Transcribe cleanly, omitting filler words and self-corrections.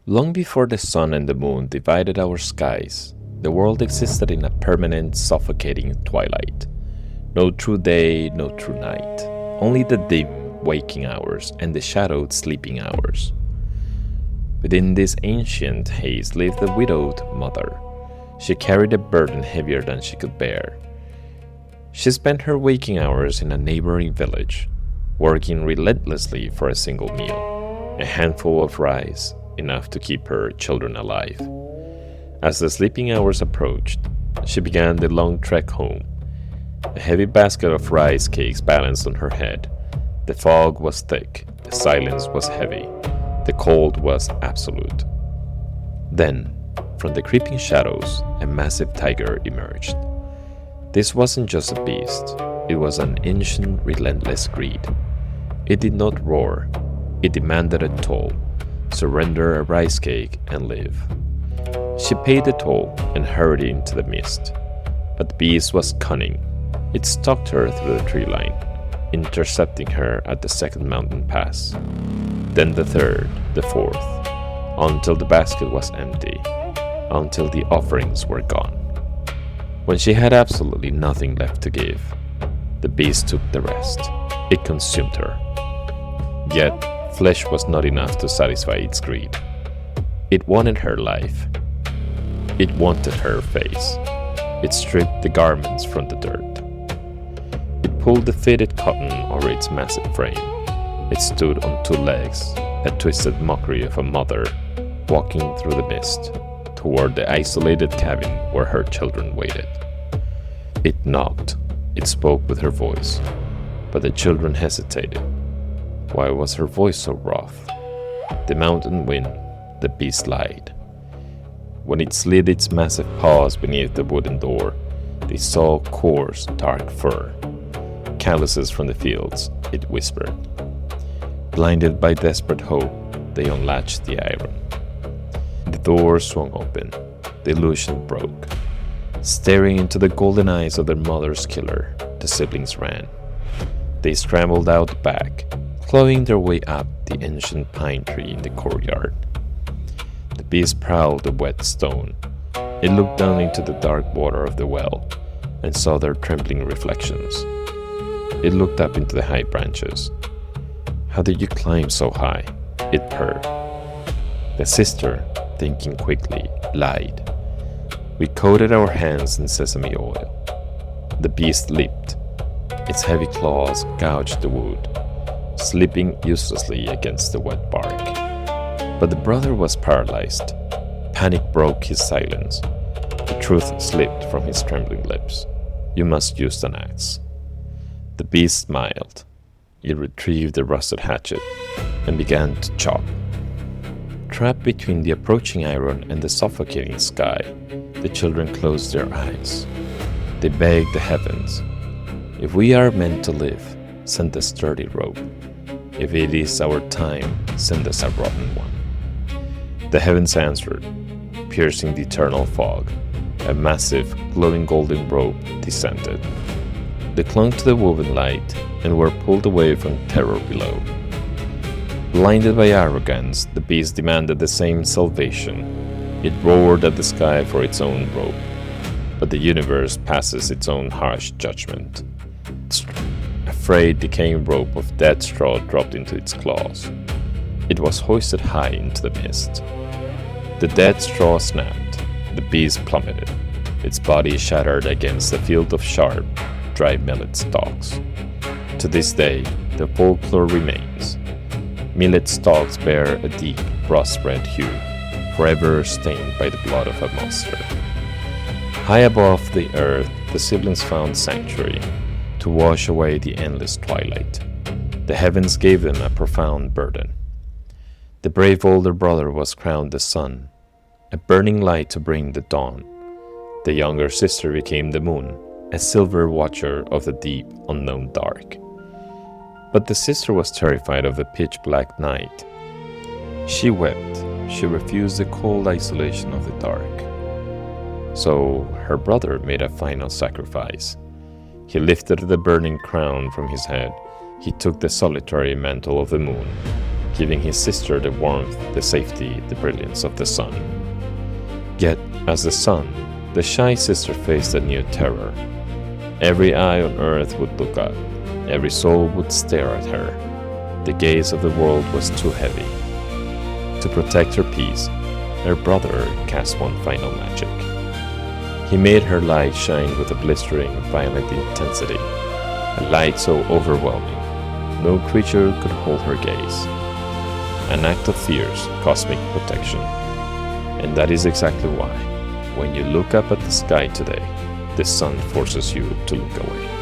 Long before the sun and the moon divided our skies, the world existed in a permanent, suffocating twilight. No true day, no true night. Only the dim, waking hours and the shadowed, sleeping hours. Within this ancient haze lived a widowed mother. She carried a burden heavier than she could bear. She spent her waking hours in a neighboring village, working relentlessly for a single meal, a handful of rice, enough to keep her children alive. As the sleeping hours approached, she began the long trek home. A heavy basket of rice cakes balanced on her head. The fog was thick, the silence was heavy, the cold was absolute. Then, from the creeping shadows, a massive tiger emerged. This wasn't just a beast, it was an ancient, relentless greed. It did not roar, it demanded a toll. Surrender a rice cake and live. She paid the toll and hurried into the mist. But the beast was cunning. It stalked her through the tree line, intercepting her at the second mountain pass. Then the third, the fourth, until the basket was empty, until the offerings were gone. When she had absolutely nothing left to give, the beast took the rest. It consumed her. Yet, flesh was not enough to satisfy its greed. It wanted her life. It wanted her face. It stripped the garments from the dirt. It pulled the faded cotton over its massive frame. It stood on two legs, a twisted mockery of a mother walking through the mist toward the isolated cabin where her children waited. It knocked. It spoke with her voice, but the children hesitated. Why was her voice so rough? The mountain wind, the beast lied. When it slid its massive paws beneath the wooden door, they saw coarse, dark fur. Calluses from the fields, it whispered. Blinded by desperate hope, they unlatched the iron. The door swung open. The illusion broke. Staring into the golden eyes of their mother's killer, the siblings ran. They scrambled out the back, clawing their way up the ancient pine tree in the courtyard. The beast prowled the wet stone. It looked down into the dark water of the well and saw their trembling reflections. It looked up into the high branches. How did you climb so high? It purred. The sister, thinking quickly, lied. We coated our hands in sesame oil. The beast leaped. Its heavy claws gouged the wood, slipping uselessly against the wet bark. But the brother was paralyzed. Panic broke his silence. The truth slipped from his trembling lips. You must use an axe. The beast smiled. It retrieved the rusted hatchet and began to chop. Trapped between the approaching iron and the suffocating sky, the children closed their eyes. They begged the heavens, if we are meant to live, send a sturdy rope. If it is our time, send us a rotten one. The heavens answered, piercing the eternal fog. A massive, glowing golden rope descended. They clung to the woven light and were pulled away from terror below. Blinded by arrogance, the beast demanded the same salvation. It roared at the sky for its own rope, but the universe passes its own harsh judgment. A frayed, decaying rope of dead straw dropped into its claws. It was hoisted high into the mist. The dead straw snapped. The beast plummeted. Its body shattered against a field of sharp, dry millet stalks. To this day, the folklore remains. Millet stalks bear a deep, rust-red hue, forever stained by the blood of a monster. High above the earth, the siblings found sanctuary to wash away the endless twilight. The heavens gave them a profound burden. The brave older brother was crowned the sun, a burning light to bring the dawn. The younger sister became the moon, a silver watcher of the deep, unknown dark. But the sister was terrified of the pitch-black night. She wept. She refused the cold isolation of the dark. So her brother made a final sacrifice. He lifted the burning crown from his head. He took the solitary mantle of the moon. giving his sister the warmth, the safety, the brilliance of the sun. Yet, as the sun, the shy sister faced a new terror. Every eye on earth would look up, every soul would stare at her. The gaze of the world was too heavy. To protect her peace, her brother cast one final magic. He made her light shine with a blistering, violent intensity, a light so overwhelming, no creature could hold her gaze. An act of fierce, cosmic protection. And that is exactly why, when you look up at the sky today, the sun forces you to look away.